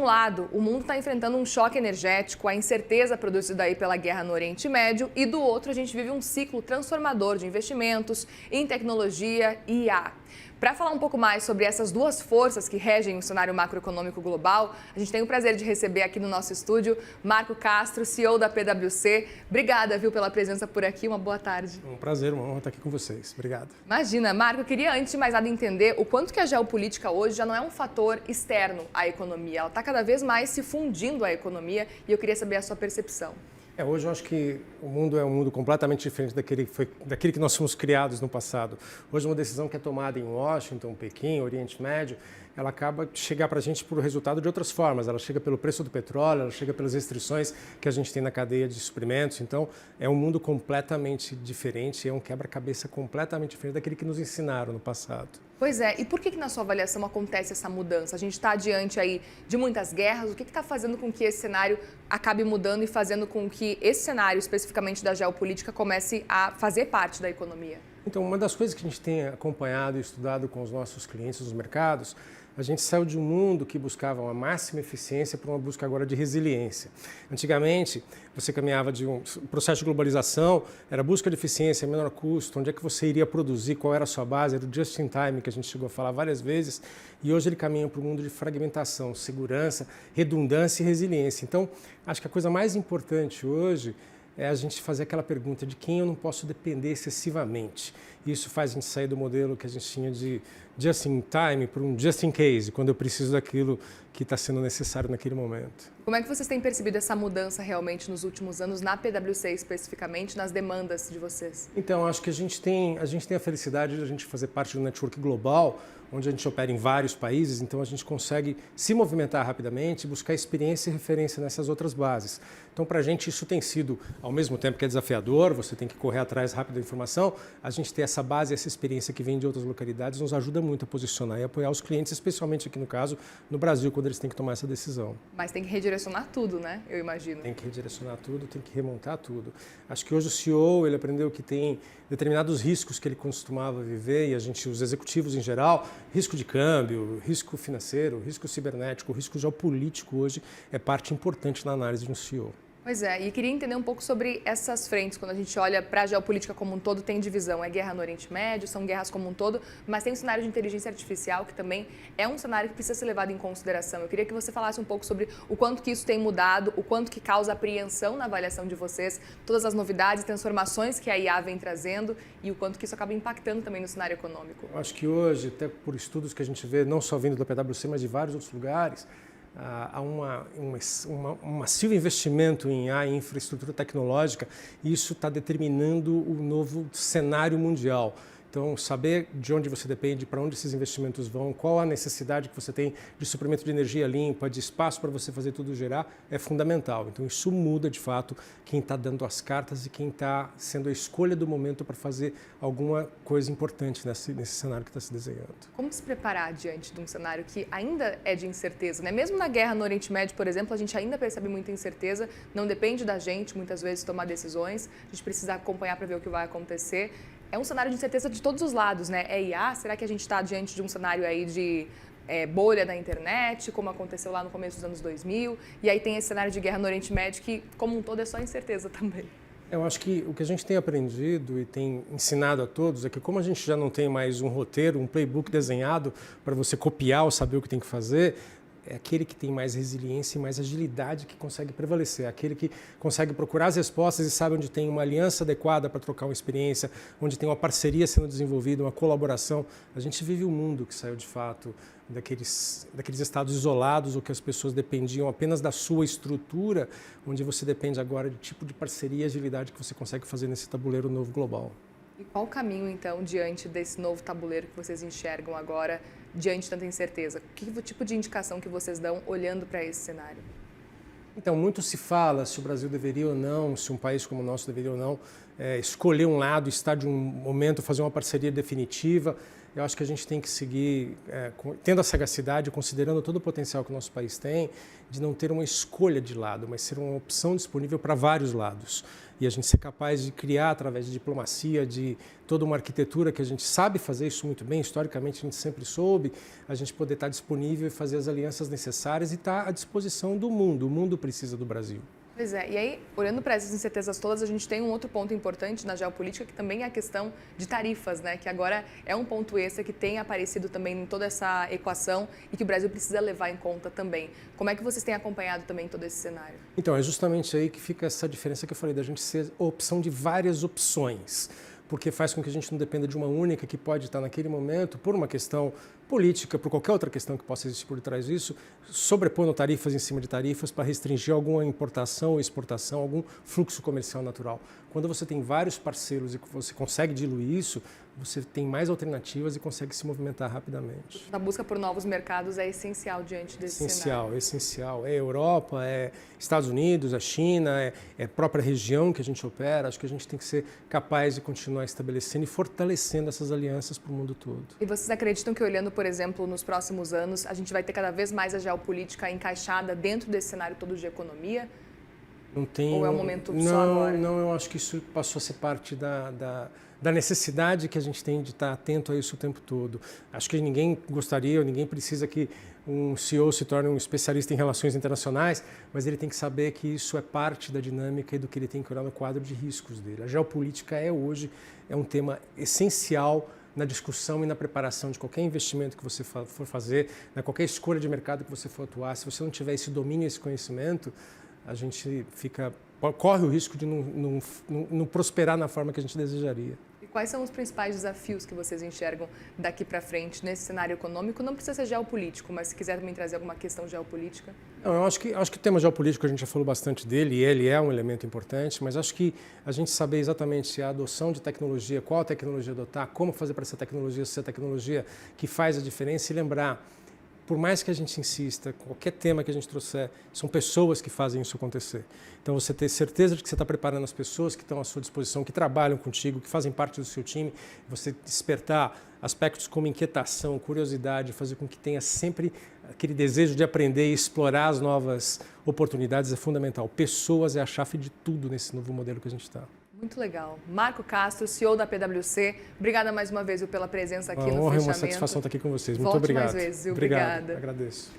um lado, o mundo está enfrentando um choque energético, a incerteza produzida aí pela guerra no Oriente Médio, e do outro a gente vive um ciclo transformador de investimentos em tecnologia e IA. Para falar um pouco mais sobre essas duas forças que regem o cenário macroeconômico global, a gente tem o prazer de receber aqui no nosso estúdio Marco Castro, CEO da PwC. Obrigada, viu, pela presença por aqui. Uma boa tarde. Um prazer, uma honra estar aqui com vocês. Obrigado. Imagina, Marco, eu queria antes de mais nada entender o quanto que a geopolítica hoje já não é um fator externo à economia. Ela está cada vez mais se fundindo à economia e eu queria saber a sua percepção. Hoje eu acho que o mundo é um mundo completamente diferente daquele que nós fomos criados no passado. Hoje uma decisão que é tomada em Washington, Pequim, Oriente Médio, ela acaba de chegar para a gente por resultado de outras formas. Ela chega pelo preço do petróleo, ela chega pelas restrições que a gente tem na cadeia de suprimentos. Então, é um mundo completamente diferente, é um quebra-cabeça completamente diferente daquele que nos ensinaram no passado. Pois é, e por que na sua avaliação acontece essa mudança? A gente está diante aí de muitas guerras, o que está fazendo com que esse cenário acabe mudando e fazendo com que esse cenário, especificamente da geopolítica, comece a fazer parte da economia? Então, uma das coisas que a gente tem acompanhado e estudado com os nossos clientes nos mercados, a gente saiu de um mundo que buscava uma máxima eficiência para uma busca agora de resiliência. Antigamente, você caminhava de um processo de globalização, era busca de eficiência, menor custo, onde é que você iria produzir, qual era a sua base, era o just in time, que a gente chegou a falar várias vezes, e hoje ele caminha para o mundo de fragmentação, segurança, redundância e resiliência. Então, acho que a coisa mais importante hoje é a gente fazer aquela pergunta de quem eu não posso depender excessivamente. Isso faz a gente sair do modelo que a gente tinha de just in time para um just in case, quando eu preciso daquilo que está sendo necessário naquele momento. Como é que vocês têm percebido essa mudança realmente nos últimos anos, na PwC especificamente, nas demandas de vocês? Então, acho que a gente tem a felicidade de a gente fazer parte de um network global, onde a gente opera em vários países, então a gente consegue se movimentar rapidamente, buscar experiência e referência nessas outras bases. Então, para a gente isso tem sido, ao mesmo tempo que é desafiador, você tem que correr atrás rápido da informação, a gente ter essa base, essa experiência que vem de outras localidades nos ajuda muito a posicionar e apoiar os clientes, especialmente aqui no caso, no Brasil, quando eles têm que tomar essa decisão. Mas tem que redirecionar tudo, né? Eu imagino. Tem que redirecionar tudo, tem que remontar tudo. Acho que hoje o CEO, ele aprendeu que tem determinados riscos que ele costumava viver, e os executivos em geral, risco de câmbio, risco financeiro, risco cibernético, risco geopolítico hoje é parte importante na análise de um CEO. Pois é, e queria entender um pouco sobre essas frentes. Quando a gente olha para a geopolítica como um todo, tem divisão. É guerra no Oriente Médio, são guerras como um todo, mas tem um cenário de inteligência artificial que também é um cenário que precisa ser levado em consideração. Eu queria que você falasse um pouco sobre o quanto que isso tem mudado, o quanto que causa apreensão na avaliação de vocês, todas as novidades e transformações que a IA vem trazendo e o quanto que isso acaba impactando também no cenário econômico. Eu acho que hoje, até por estudos que a gente vê, não só vindo da PwC, mas de vários outros lugares, há um massivo investimento em IA, em infraestrutura tecnológica, e isso está determinando o novo cenário mundial. Então, saber de onde você depende, para onde esses investimentos vão, qual a necessidade que você tem de suprimento de energia limpa, de espaço para você fazer tudo girar, é fundamental. Então, isso muda, de fato, quem está dando as cartas e quem está sendo a escolha do momento para fazer alguma coisa importante nesse cenário que está se desenhando. Como se preparar diante de um cenário que ainda é de incerteza, né? Mesmo na guerra no Oriente Médio, por exemplo, a gente ainda percebe muita incerteza, não depende da gente, muitas vezes, tomar decisões, a gente precisa acompanhar para ver o que vai acontecer. É um cenário de incerteza de todos os lados, né? É IA? Será que a gente está diante de um cenário aí de bolha da internet, como aconteceu lá no começo dos anos 2000? E aí tem esse cenário de guerra no Oriente Médio que, como um todo, é só incerteza também. Eu acho que o que a gente tem aprendido e tem ensinado a todos é que como a gente já não tem mais um roteiro, um playbook desenhado para você copiar ou saber o que tem que fazer, é aquele que tem mais resiliência e mais agilidade que consegue prevalecer, aquele que consegue procurar as respostas e sabe onde tem uma aliança adequada para trocar uma experiência, onde tem uma parceria sendo desenvolvida, uma colaboração. A gente vive um mundo que saiu de fato daqueles estados isolados ou que as pessoas dependiam apenas da sua estrutura, onde você depende agora do tipo de parceria e agilidade que você consegue fazer nesse tabuleiro novo global. E qual o caminho, então, diante desse novo tabuleiro que vocês enxergam agora, diante de tanta incerteza? Que tipo de indicação que vocês dão olhando para esse cenário? Então, muito se fala se o Brasil deveria ou não, se um país como o nosso deveria ou não escolher um lado, estar de um momento, fazer uma parceria definitiva. eu acho que a gente tem que seguir tendo a sagacidade, considerando todo o potencial que o nosso país tem, de não ter uma escolha de lado, mas ser uma opção disponível para vários lados. E a gente ser capaz de criar, através de diplomacia, de toda uma arquitetura que a gente sabe fazer isso muito bem, historicamente a gente sempre soube, a gente poder estar disponível e fazer as alianças necessárias e estar à disposição do mundo. O mundo precisa do Brasil. Pois é, e aí, olhando para essas incertezas todas, a gente tem um outro ponto importante na geopolítica, que também é a questão de tarifas, né? Que agora é um ponto extra que tem aparecido também em toda essa equação e que o Brasil precisa levar em conta também. Como é que vocês têm acompanhado também todo esse cenário? Então, é justamente aí que fica essa diferença que eu falei, da gente ser a opção de várias opções, porque faz com que a gente não dependa de uma única que pode estar naquele momento, por uma questão política, por qualquer outra questão que possa existir por trás disso, sobrepondo tarifas em cima de tarifas para restringir alguma importação ou exportação, algum fluxo comercial natural. Quando você tem vários parceiros e você consegue diluir isso, você tem mais alternativas e consegue se movimentar rapidamente. A busca por novos mercados é essencial diante desse cenário. Essencial. É Europa, é Estados Unidos, a China, é a própria região que a gente opera. Acho que a gente tem que ser capaz de continuar estabelecendo e fortalecendo essas alianças para o mundo todo. E vocês acreditam que, olhando, por exemplo, nos próximos anos, a gente vai ter cada vez mais a geopolítica encaixada dentro desse cenário todo de economia? Não tenho, ou é um momento só agora? Não, eu acho que isso passou a ser parte da necessidade que a gente tem de estar atento a isso o tempo todo. Acho que ninguém gostaria, ou ninguém precisa que um CEO se torne um especialista em relações internacionais, mas ele tem que saber que isso é parte da dinâmica e do que ele tem que olhar no quadro de riscos dele. A geopolítica hoje é um tema essencial na discussão e na preparação de qualquer investimento que você for fazer, na qualquer escolha de mercado que você for atuar. Se você não tiver esse domínio, esse conhecimento, a gente corre o risco de não prosperar na forma que a gente desejaria. E quais são os principais desafios que vocês enxergam daqui para frente nesse cenário econômico? Não precisa ser geopolítico, mas se quiser também trazer alguma questão geopolítica. Não, eu acho que o tema geopolítico a gente já falou bastante dele, e ele é um elemento importante, mas acho que a gente saber exatamente a adoção de tecnologia, qual tecnologia adotar, como fazer para essa tecnologia ser a tecnologia que faz a diferença e lembrar, por mais que a gente insista, qualquer tema que a gente trouxer, são pessoas que fazem isso acontecer. Então, você ter certeza de que você está preparando as pessoas que estão à sua disposição, que trabalham contigo, que fazem parte do seu time, você despertar aspectos como inquietação, curiosidade, fazer com que tenha sempre aquele desejo de aprender e explorar as novas oportunidades é fundamental. Pessoas é a chave de tudo nesse novo modelo que a gente está. Muito legal. Marco Castro, CEO da PwC, obrigada mais uma vez pela presença aqui no Fechamento. É uma satisfação estar aqui com vocês. Muito Volte obrigado. mais vezes. Obrigado. Obrigada. Agradeço.